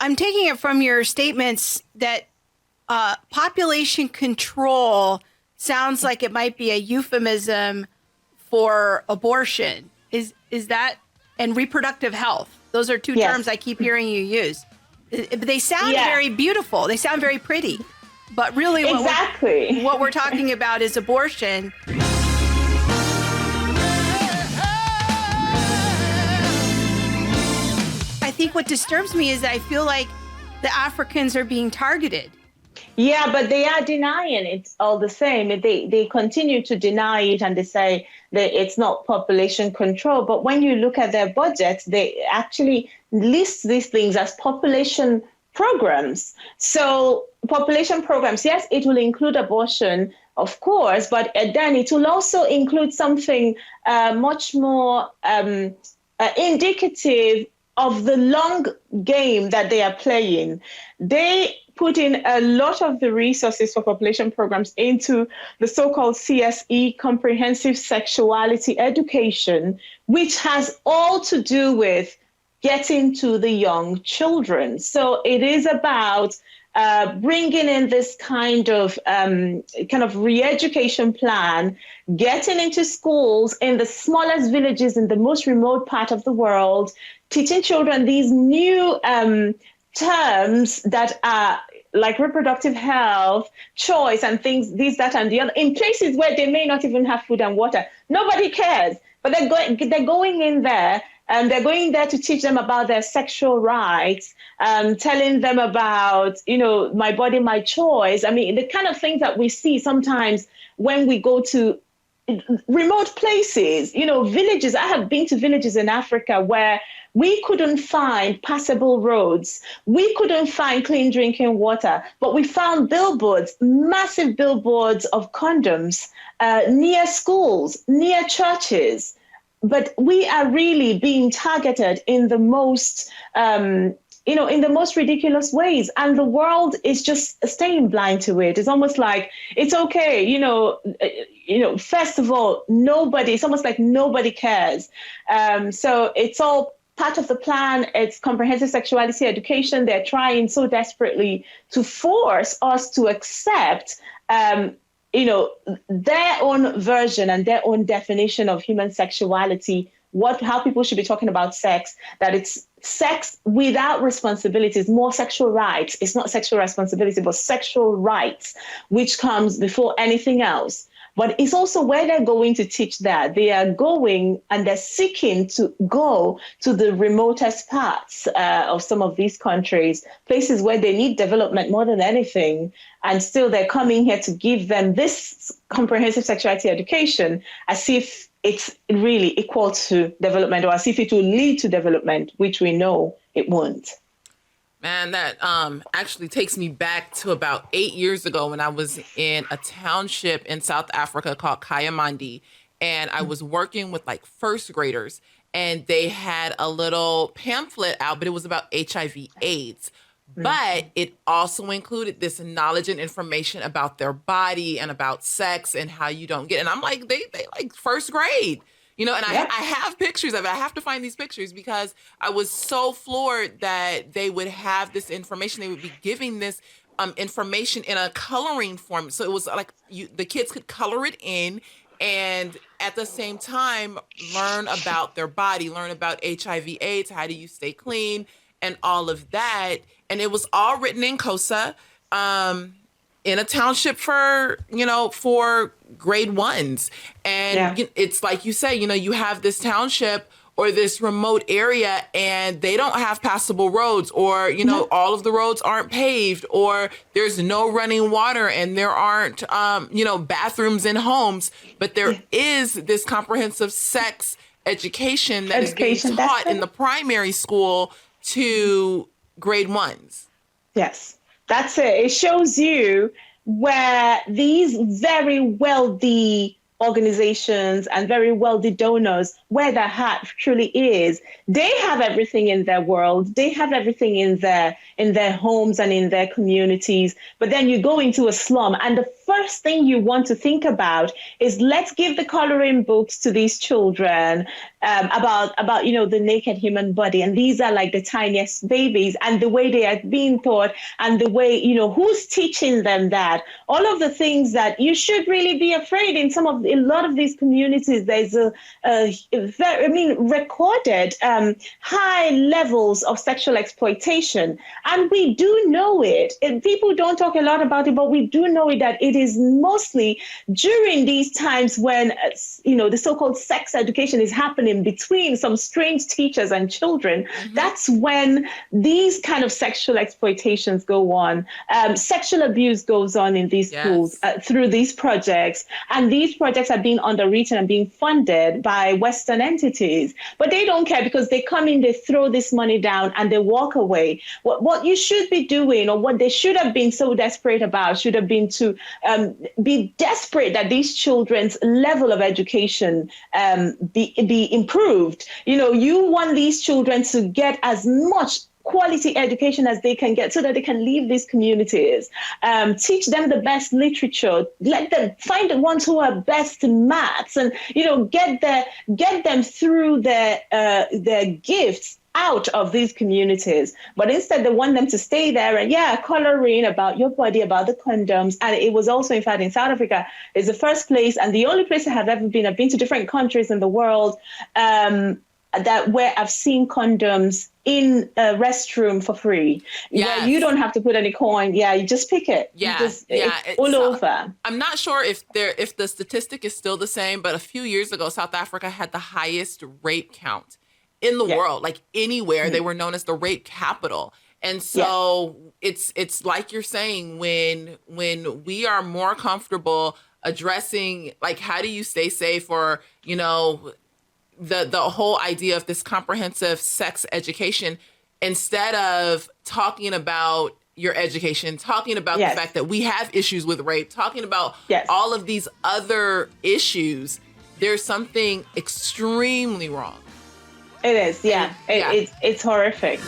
I'm taking it from your statements that population control sounds like it might be a euphemism for abortion. Is that, and reproductive health? Those are two terms I keep hearing you use. They sound very beautiful. They sound very pretty. But really what we're talking about is abortion. I think what disturbs me is that I feel like the Africans are being targeted. Yeah, but they are denying it all the same. They continue to deny it, and they say that it's not population control. But when you look at their budgets, they actually list these things as population programs. So population programs, yes, it will include abortion, of course, but then it will also include something much more indicative of the long game that they are playing. They put in a lot of the resources for population programs into the so-called CSE, Comprehensive Sexuality Education, which has all to do with getting to the young children. So it is about bringing in this kind of re-education plan, getting into schools in the smallest villages in the most remote part of the world, teaching children these new terms that are like reproductive health, choice, and things, this, that, and the other, in places where they may not even have food and water. Nobody cares, but they're going in there, and they're going there to teach them about their sexual rights, telling them about, my body, my choice. I mean, the kind of things that we see sometimes when we go to remote places, villages. I have been to villages in Africa where we couldn't find passable roads. We couldn't find clean drinking water, but we found billboards, massive billboards of condoms near schools, near churches. But we are really being targeted in the most, in the most ridiculous ways. And the world is just staying blind to it. It's almost like, it's okay, first of all, it's almost like nobody cares. So it's all part of the plan. It's comprehensive sexuality education. They're trying so desperately to force us to accept, their own version and their own definition of human sexuality, how people should be talking about sex, that it's sex without responsibilities, more sexual rights. It's not sexual responsibility, but sexual rights, which comes before anything else. But it's also where they're going to teach that. They are going and they're seeking to go to the remotest parts of some of these countries, places where they need development more than anything. And still they're coming here to give them this comprehensive sexuality education as if it's really equal to development, or as if it will lead to development, which we know it won't. Man, that actually takes me back to about 8 years ago when I was in a township in South Africa called Kayamandi, and I was working with like first graders, and they had a little pamphlet out, but it was about HIV/AIDS. But it also included this knowledge and information about their body and about sex and how you don't get. And I'm like, they like first grade. And I have pictures of it. I have to find these pictures because I was so floored that they would have this information. They would be giving this information in a coloring form. So it was like the kids could color it in and at the same time learn about their body, learn about HIV/AIDS, how do you stay clean, and all of that. And it was all written in Xhosa, in a township for grade ones. And it's like you say, you have this township or this remote area and they don't have passable roads, or, all of the roads aren't paved, or there's no running water and there aren't, bathrooms in homes. But there is this comprehensive sex education that is being taught in the primary school to grade ones. Yes. That's it. It shows you where these very wealthy organizations and very wealthy donors, where their heart truly is. They have everything in their world. They have everything in their homes and in their communities. But then you go into a slum, and the first thing you want to think about is, let's give the coloring books to these children about the naked human body, and these are like the tiniest babies, and the way they are being taught, and the way who's teaching them that, all of the things that you should really be afraid. In a lot of these communities, there's recorded high levels of sexual exploitation, and we do know it. People don't talk a lot about it, but we do know it, that it is mostly during these times when the so-called sex education is happening between some strange teachers and children. Mm-hmm. That's when these kind of sexual exploitations go on. Sexual abuse goes on in these schools through these projects, and these projects are being underwritten and being funded by Western entities, but they don't care, because they come in, they throw this money down, and they walk away. What you should be doing, or what they should have been so desperate about, should have been to be desperate that these children's level of education be improved. You want these children to get as much quality education as they can get, so that they can leave these communities. Teach them the best literature. Let them find the ones who are best in maths, and get them through their gifts out of these communities. But instead, they want them to stay there and coloring about your body, about the condoms. And it was also, in fact, in South Africa is the first place and the only place I have ever been. I've been to different countries in the world where I've seen condoms in a restroom for free. Where you don't have to put any coin. You just pick it. It's all over. I'm not sure if the statistic is still the same, but a few years ago, South Africa had the highest rape count in the world, like anywhere. Mm-hmm. They were known as the rape capital. And so it's like you're saying, when we are more comfortable addressing, like, how do you stay safe, or, the whole idea of this comprehensive sex education, instead of talking about your education, talking about the fact that we have issues with rape, talking about all of these other issues, there's something extremely wrong. It is, it's horrific.